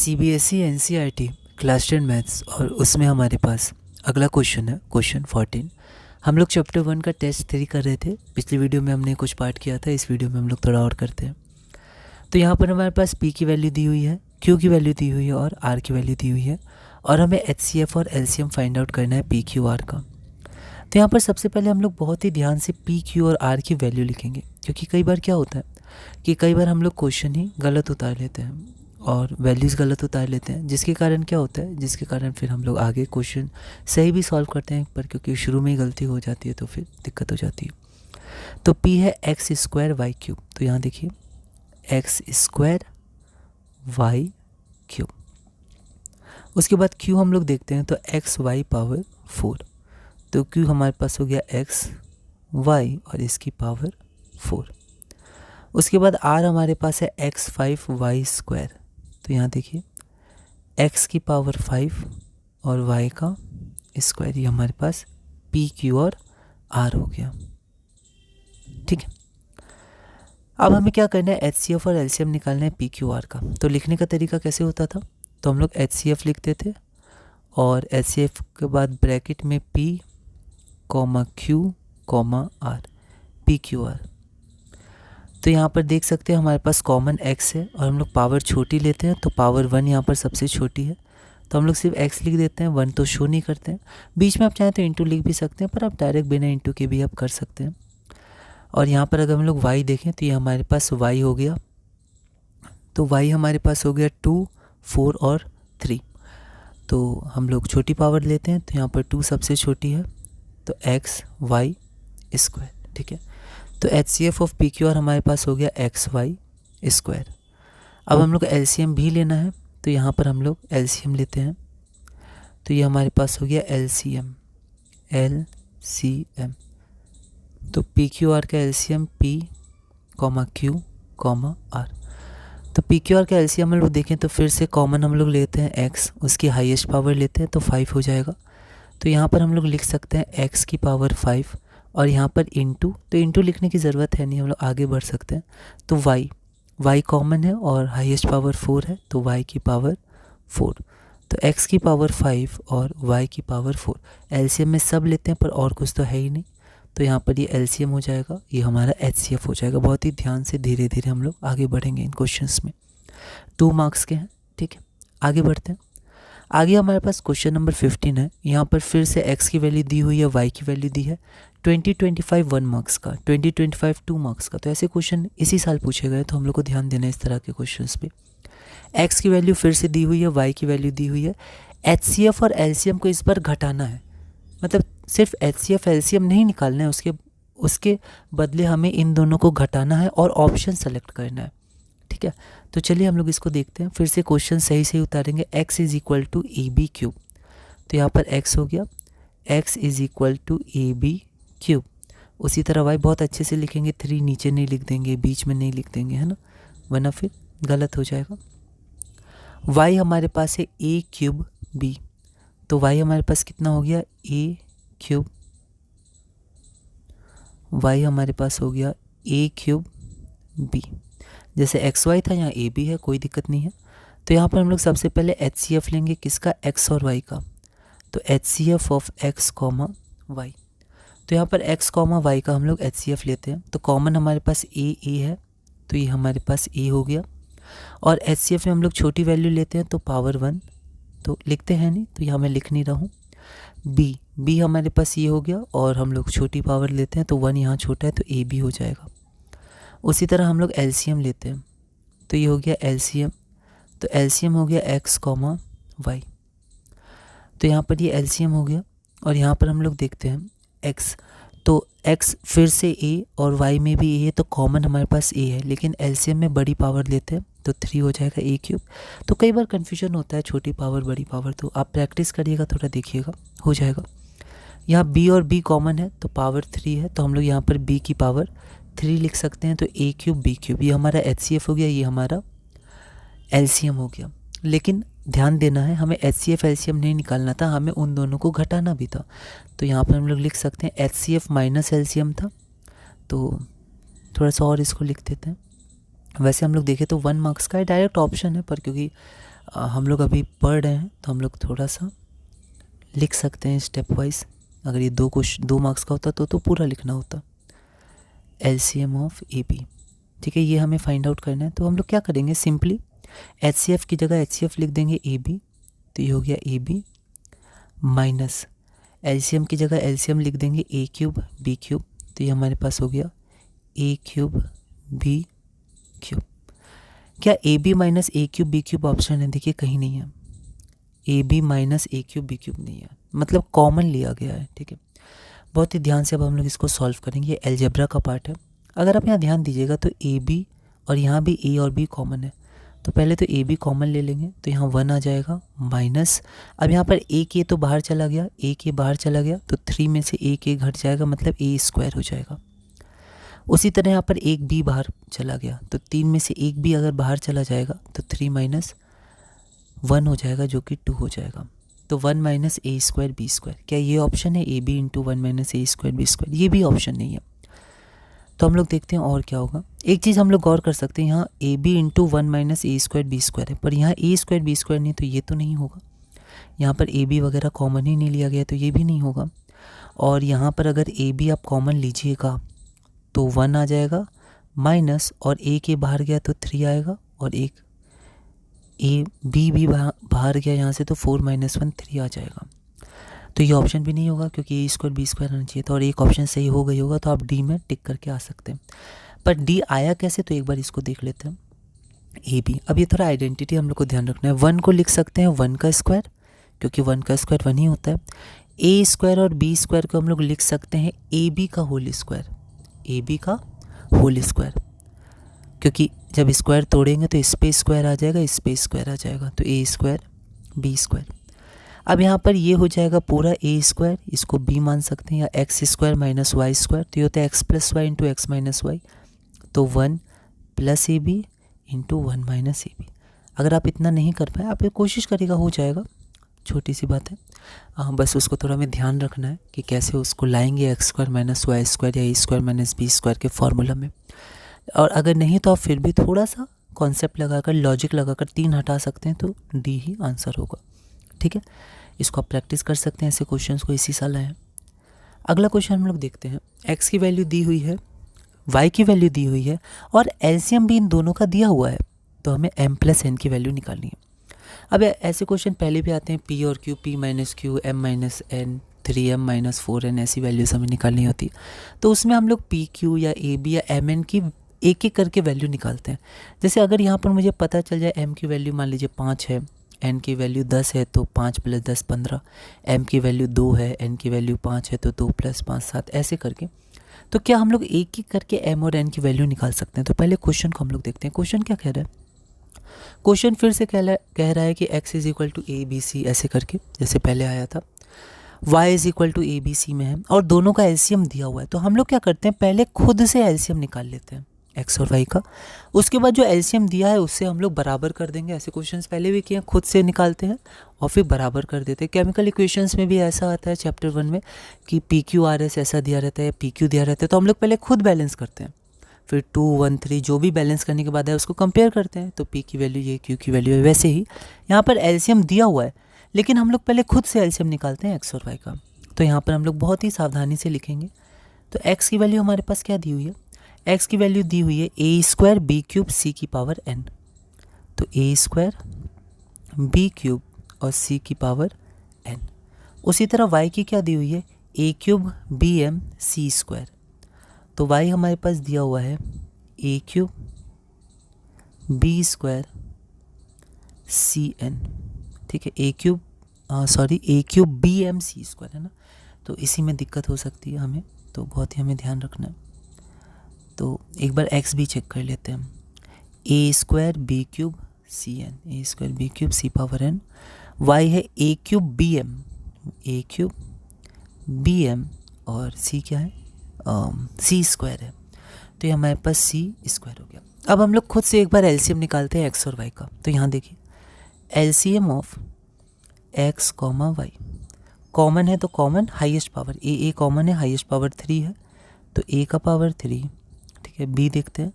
CBSE NCERT class 10 maths और उसमें हमारे पास अगला क्वेश्चन है क्वेश्चन 14। हम लोग चैप्टर 1 का टेस्ट 3 कर रहे थे। पिछली वीडियो में हमने कुछ पार्ट किया था, इस वीडियो में हम लोग थोड़ा और करते हैं। तो यहाँ पर हमारे पास P की वैल्यू दी हुई है, Q की वैल्यू दी हुई है और R की वैल्यू दी हुई है और हमें HCF और LCM फाइंड आउट करना है PQR का। तो यहाँ पर सबसे पहले हम लोग बहुत ही ध्यान से PQ और R की वैल्यू लिखेंगे, क्योंकि कई बार क्या होता है कि कई बार हम लोग क्वेश्चन ही गलत उतार लेते हैं और वैल्यूज़ गलत उतार लेते हैं, जिसके कारण क्या होता है, जिसके कारण फिर हम लोग आगे क्वेश्चन सही भी सॉल्व करते हैं, पर क्योंकि शुरू में ही गलती हो जाती है तो फिर दिक्कत हो जाती है। तो P है एक्स स्क्वायर वाई क्यूब। तो यहाँ देखिए एक्स स्क्वायर वाई क्यूब। उसके बाद Q हम लोग देखते हैं तो एक्स वाई पावर 4। तो Q हमारे पास हो गया एक्स वाई और इसकी पावर 4। उसके बाद R हमारे पास है एक्स 5 वाई स्क्वायर। तो यहाँ देखिए x की पावर 5 और y का स्क्वायर, ये हमारे पास P Q और R हो गया। ठीक है, अब हमें क्या करना है, HCF और LCM निकालना है PQR का। तो लिखने का तरीका कैसे होता था, तो हम लोग HCF लिखते थे और HCF के बाद ब्रैकेट में P Q R PQR। तो यहाँ पर देख सकते हैं हमारे पास कॉमन x है और हम लोग पावर छोटी लेते हैं, तो पावर 1 यहाँ पर सबसे छोटी है, तो हम लोग सिर्फ x लिख देते हैं, 1 तो शो नहीं करते हैं। बीच में आप चाहें तो इंटू लिख भी सकते हैं, पर आप डायरेक्ट बिना इंटू के भी आप कर सकते हैं। और यहाँ पर अगर हम लोग y देखें तो ये हमारे पास y हो गया, तो y हमारे पास हो गया 2, 4 और 3। तो हम लोग छोटी पावर लेते हैं, तो यहाँ पर 2 सबसे छोटी है, तो एक्स वाई स्क्वायर। ठीक है, तो HCF ऑफ PQR हमारे पास हो गया एक्स वाई स्क्वायर। अब हम लोग LCM भी लेना है, तो यहाँ पर हम लोग LCM लेते हैं, तो ये हमारे पास हो गया LCM। तो PQR का LCM P Q R। तो PQR का LCM हम लोग देखें तो फिर से कॉमन हम लोग लेते हैं x, उसकी हाईएस्ट पावर लेते हैं तो 5 हो जाएगा। तो यहाँ पर हम लोग लिख सकते हैं x की पावर 5 और यहाँ पर इंटू, तो इंटू लिखने की ज़रूरत है नहीं, हम लोग आगे बढ़ सकते हैं। तो y कॉमन है और हाईएस्ट पावर 4 है, तो y की पावर 4। तो x की पावर 5 और y की पावर 4। LCM में सब लेते हैं पर और कुछ तो है ही नहीं, तो यहाँ पर ये LCM हो जाएगा, ये हमारा HCF हो जाएगा। बहुत ही ध्यान से धीरे धीरे हम लोग आगे बढ़ेंगे इन क्वेश्चंस में। 2 मार्क्स के हैं। ठीक है, आगे बढ़ते हैं। आगे हमारे पास क्वेश्चन नंबर 15 है। यहाँ पर फिर से x की वैल्यू दी हुई है, y की वैल्यू दी है। 2025 1 मार्क्स का, 2025 2 मार्क्स का। तो ऐसे क्वेश्चन इसी साल पूछे गए, तो हम लोग को ध्यान देना है इस तरह के क्वेश्चंस पे। x की वैल्यू फिर से दी हुई है, y की वैल्यू दी हुई है। HCF और LCM को इस बार घटाना है, मतलब सिर्फ HCF LCM नहीं निकालना है, उसके बदले हमें इन दोनों को घटाना है और ऑप्शन सेलेक्ट करना है। ठीक है, तो चलिए हम लोग इसको देखते हैं। फिर से क्वेश्चन सही सही उतारेंगे। x is equal to AB cube. तो यहाँ पर x हो गया, x is equal to AB cube. उसी तरह y बहुत अच्छे से लिखेंगे, 3 नीचे नहीं लिख देंगे, बीच में नहीं लिख देंगे, है ना, वरना फिर गलत हो जाएगा। y हमारे पास है a क्यूब b। तो y हमारे पास कितना हो गया, a क्यूब, y हमारे पास हो गया a क्यूब b। जैसे एक्स वाई था, यहाँ ए बी है, कोई दिक्कत नहीं है। तो यहाँ पर हम लोग सबसे पहले HCF लेंगे, किसका, एक्स और वाई का। तो HCF of x comma y. तो यहाँ पर एक्स कॉमा वाई का हम लोग HCF लेते हैं, तो कॉमन हमारे पास ए है, तो ये हमारे पास ए हो गया। और HCF में हम लोग छोटी वैल्यू लेते हैं, तो पावर 1 तो लिखते हैं नहीं, तो यहाँ मैं लिख नहीं रहा हूँ। बी हमारे पास ये हो गया और हम लोग छोटी पावर लेते हैं, तो 1 यहाँ छोटा है, तो ए बी हो जाएगा। उसी तरह हम लोग LCM लेते हैं, तो ये हो गया LCM। तो LCM हो गया x कॉमा वाई। तो यहाँ पर ये LCM हो गया और यहाँ पर हम लोग देखते हैं x। तो x फिर से a और y में भी a है, तो कॉमन हमारे पास a है, लेकिन LCM में बड़ी पावर लेते हैं, तो 3 हो जाएगा a क्यूब। तो कई बार कन्फ्यूजन होता है, छोटी पावर बड़ी पावर, तो आप प्रैक्टिस करिएगा, थोड़ा देखिएगा, हो जाएगा। यहाँ b और b कॉमन है, तो पावर 3 है, तो हम लोग यहाँ पर b की पावर 3 लिख सकते हैं, तो a क्यूब b क्यूब। ये हमारा HCF हो गया, ये हमारा LCM हो गया। लेकिन ध्यान देना है, हमें HCF LCM नहीं निकालना था, हमें उन दोनों को घटाना भी था। तो यहाँ पर हम लोग लिख सकते हैं HCF माइनस LCM था, तो थोड़ा सा और इसको लिख देते हैं। वैसे हम लोग देखें तो 1 मार्क्स का है, डायरेक्ट ऑप्शन है, पर क्योंकि हम लोग अभी पढ़ रहे हैं तो हम लोग थोड़ा सा लिख सकते हैं स्टेप वाइज। अगर ये 2 मार्क्स का होता तो पूरा लिखना होता। LCM ऑफ AB, ठीक है, ये हमें फाइंड आउट करना है। तो हम लोग क्या करेंगे, सिंपली HCF की जगह HCF लिख देंगे AB, तो ये हो गया AB माइनस LCM की जगह LCM लिख देंगे A क्यूब B क्यूब, तो ये हमारे पास हो गया A क्यूब B क्यूब। क्या AB minus A cube B cube option है? देखिए कहीं नहीं है। AB minus A cube B cube नहीं है, मतलब कॉमन लिया गया है, ठीक है। बहुत ही ध्यान से अब हम लोग इसको सॉल्व करेंगे। ये अलजेब्रा का पार्ट है। अगर आप यहाँ ध्यान दीजिएगा तो AB और यहाँ भी A और B कॉमन है, तो पहले तो AB कॉमन ले लेंगे, तो यहाँ 1 आ जाएगा माइनस, अब यहाँ पर एक A तो बाहर चला गया, एक A बाहर चला गया, तो 3 में से एक A घट जाएगा, मतलब A स्क्वायर हो जाएगा। उसी तरह यहाँ पर एक B बाहर चला गया, तो 3 में से एक B अगर बाहर चला जाएगा तो 3 माइनस 1 हो जाएगा, जो कि 2 हो जाएगा। तो 1 minus A square B square, क्या ये ऑप्शन है? AB into 1 minus A square B square, ये भी ऑप्शन नहीं है। तो हम लोग देखते हैं और क्या होगा। एक चीज़ हम लोग गौर कर सकते हैं, यहाँ AB into 1 minus A square B square है, पर यहाँ A स्क्वायर B स्क्वायर नहीं, तो ये तो नहीं होगा। यहाँ पर AB वगैरह कॉमन ही नहीं लिया गया, तो ये भी नहीं होगा। और यहाँ पर अगर AB आप कॉमन लीजिएगा तो 1 आ जाएगा माइनस, और A के बाहर गया तो 3 आएगा, और एक B भी बाहर गया यहाँ से, तो 4 माइनस 1 3 आ जाएगा। तो ये ऑप्शन भी नहीं होगा, क्योंकि A स्क्वायर B स्क्वायर आना चाहिए था, और एक ऑप्शन सही हो गई होगा, तो आप D में टिक करके आ सकते हैं। पर D आया कैसे, तो एक बार इसको देख लेते हैं। AB, अब ये थोड़ा आइडेंटिटी हम लोग को ध्यान रखना है। 1 को लिख सकते हैं 1 का स्क्वायर, क्योंकि 1 का स्क्वायर 1 ही होता है। A स्क्वायर और B स्क्वायर को हम लोग लिख सकते हैं AB का होल स्क्वायर, AB का होल स्क्वायर, क्योंकि जब स्क्वायर तोड़ेंगे तो इस पे स्क्वायर आ जाएगा, इस पे स्क्वायर आ जाएगा, तो A स्क्वायर B स्क्वायर। अब यहाँ पर ये हो जाएगा पूरा A स्क्वायर, इसको B मान सकते हैं, या x square minus y square, तो ये होता है x plus y into x minus y, तो 1 plus AB into 1 minus AB। अगर आप इतना नहीं कर पाए, आप ये कोशिश करिएगा, हो जाएगा, छोटी सी बात है। बस उसको थोड़ा हमें ध्यान रखना है कि कैसे उसको लाएंगे x square minus y square या a square minus b square के फॉर्मूला में। और अगर नहीं तो आप फिर भी थोड़ा सा कॉन्सेप्ट लगाकर, लॉजिक लगाकर 3 हटा सकते हैं, तो डी ही आंसर होगा, ठीक है। इसको आप प्रैक्टिस कर सकते हैं, ऐसे क्वेश्चंस को इसी साल आए हैं। अगला क्वेश्चन हम लोग देखते हैं। एक्स की वैल्यू दी हुई है, वाई की वैल्यू दी हुई है, और एलसीएम भी इन दोनों का दिया हुआ है, तो हमें m प्लस n की वैल्यू निकालनी है। अब ऐसे क्वेश्चन पहले भी आते हैं, p और q, p minus Q, m minus n, 3m minus 4n, ऐसी वैल्यूज हमें निकालनी होती है। तो उसमें हम लोग p q या a b या m n की एक एक करके वैल्यू निकालते हैं। जैसे अगर यहाँ पर मुझे पता चल जाए m की वैल्यू मान लीजिए 5 है, n की वैल्यू 10 है, तो 5 प्लस 10 15, m की वैल्यू 2 है, n की वैल्यू 5 है, तो 2 प्लस 5 7, ऐसे करके। तो क्या हम लोग एक एक करके m और n की वैल्यू निकाल सकते हैं? तो पहले क्वेश्चन को हम लोग देखते हैं। क्वेश्चन क्या कह रहा है? क्वेश्चन फिर से कह रहा है कि x is equal to a b c, ऐसे करके जैसे पहले आया था, y is equal to a b c में है, और दोनों का एलसीएम दिया हुआ है। तो हम लोग क्या करते हैं, पहले खुद से एलसीएम निकाल लेते हैं x और y का, उसके बाद जो एलसीएम दिया है उससे हम लोग बराबर कर देंगे। ऐसे क्वेश्चंस पहले भी किए, खुद से निकालते हैं और फिर बराबर कर देते हैं। केमिकल इक्वेशंस में भी ऐसा आता है चैप्टर 1 में कि PQRS ऐसा दिया रहता है, PQ दिया रहता है, तो हम लोग पहले खुद बैलेंस करते हैं, फिर 2 1 3 जो भी बैलेंस करने के बाद है उसको कंपेयर करते हैं, तो P की वैल्यू ये, Q की वैल्यू है। वैसे ही यहाँ पर एलसीएम दिया हुआ है, लेकिन हम लोग पहले खुद से एलसीएम निकालते हैं x और y का। तो यहाँ पर हम लोग बहुत ही सावधानी से लिखेंगे। तो x की वैल्यू हमारे पास क्या दी हुई है? x की वैल्यू दी हुई है a स्क्वायर बी क्यूब सी की पावर n, तो a स्क्वायर बी क्यूब और c की पावर n। उसी तरह y की क्या दी हुई है? a cube b m c square, तो y हमारे पास दिया हुआ है a cube b square c n, ठीक है, a cube b m c square है ना, तो इसी में दिक्कत हो सकती है हमें, तो बहुत ही हमें ध्यान रखना है। तो एक बार x भी चेक कर लेते हैं, a square b cube c n, a square b cube c power n, y है a क्यूब बी एम और c क्या है? सी स्क्वायर है, तो ये हमारे पास सी स्क्वायर हो गया। अब हम लोग खुद से एक बार एलसीएम निकालते हैं x और y का। तो यहाँ देखिए, LCM of x comma y, common है तो common, highest power a common है, हाईएस्ट पावर 3 है, तो a का पावर 3, ठीक है। b देखते हैं,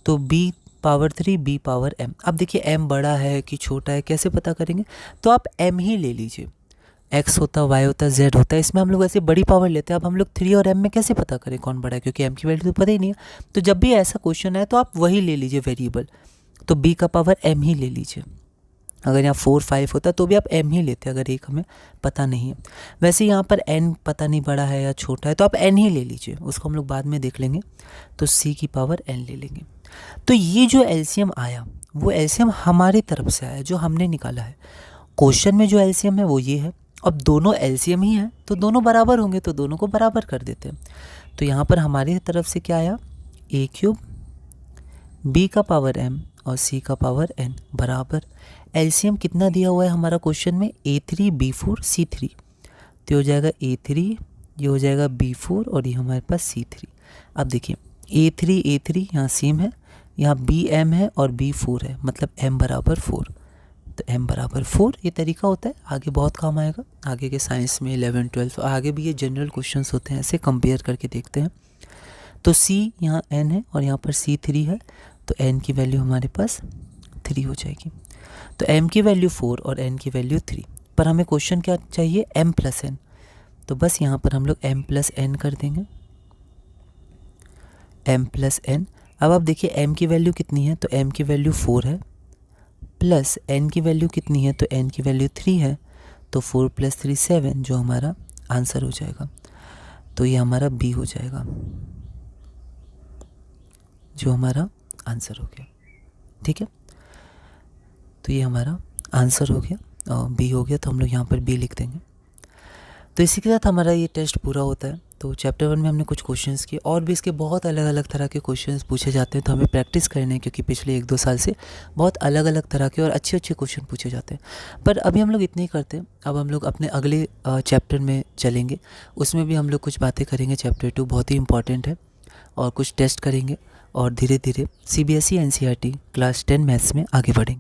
तो b power 3 b power m। अब देखिए m बड़ा है कि छोटा है, कैसे पता करेंगे? तो आप m ही ले लीजिए। x होता, y होता, z होता है, इसमें हम लोग ऐसे बड़ी पावर लेते हैं। अब हम लोग 3 और m में कैसे पता करें कौन बड़ा है, क्योंकि m की वैल्यू तो पता ही नहीं है। तो जब भी ऐसा क्वेश्चन है तो आप वही ले लीजिए वेरिएबल, तो b का पावर m ही ले लीजिए। अगर यहाँ 4 5 होता तो भी आप m ही लेते, अगर एक हमें पता नहीं है। वैसे यहाँ पर n पता नहीं बड़ा है या छोटा है, तो आप n ही ले लीजिए, उसको हम लोग बाद में देख लेंगे। तो c की पावर n ले लेंगे। तो ये जो एलसीएम आया वो एलसीएम हमारी तरफ से आया, जो हमने निकाला है। क्वेश्चन में जो एलसीएम है वो ये है। अब दोनों एलसीएम ही हैं तो दोनों बराबर होंगे, तो दोनों को बराबर कर देते हैं। तो यहाँ पर हमारी तरफ से क्या आया, a³ b का पावर m और c का पावर n बराबर एलसीएम कितना दिया हुआ है हमारा क्वेश्चन में, a3 b4 c3। तो हो जाएगा a3, ये हो जाएगा b4 और ये हमारे पास c3। अब देखिए a3 यहाँ सेम है, यहाँ bm है और b4 है, मतलब m बराबर 4। तो m बराबर 4 ये तरीका होता है, आगे बहुत काम आएगा। आगे के साइंस में 11 12 आगे भी ये जनरल क्वेश्चंस होते हैं, ऐसे कंपेयर करके देखते हैं। तो c यहाँ n है और यहाँ पर c3 है, तो n की वैल्यू हमारे पास 3 हो जाएगी। तो m की वैल्यू 4 और n की वैल्यू 3, पर हमें क्वेश्चन क्या चाहिए, m प्लस n। तो बस यहाँ पर हम लोग m प्लस n कर देंगे, m प्लस n। अब आप देखिए m की वैल्यू कितनी है, तो m की वैल्यू 4 है, प्लस n की वैल्यू कितनी है, तो n की वैल्यू 3 है। तो 4 + 3 7, जो हमारा आंसर हो जाएगा। तो ये हमारा b हो जाएगा, जो हमारा आंसर हो गया। ठीक है, तो ये हमारा आंसर हो गया और b हो गया, तो हम लोग यहाँ पर b लिख देंगे। तो इसी के साथ हमारा ये टेस्ट पूरा होता है। तो चैप्टर 1 में हमने कुछ क्वेश्चंस किए, और भी इसके बहुत अलग अलग तरह के क्वेश्चंस पूछे जाते हैं, तो हमें प्रैक्टिस करने हैं, क्योंकि पिछले 1-2 साल से बहुत अलग अलग तरह के और अच्छे अच्छे क्वेश्चन पूछे जाते हैं। पर अभी हम लोग इतने ही करते हैं, अब हम लोग अपने अगले चैप्टर में चलेंगे, उसमें भी हम लोग कुछ बातें करेंगे। चैप्टर 2 बहुत ही इंपॉर्टेंट है, और कुछ टेस्ट करेंगे, और धीरे धीरे CBSE NCERT क्लास 10 मैथ्स में आगे बढ़ेंगे।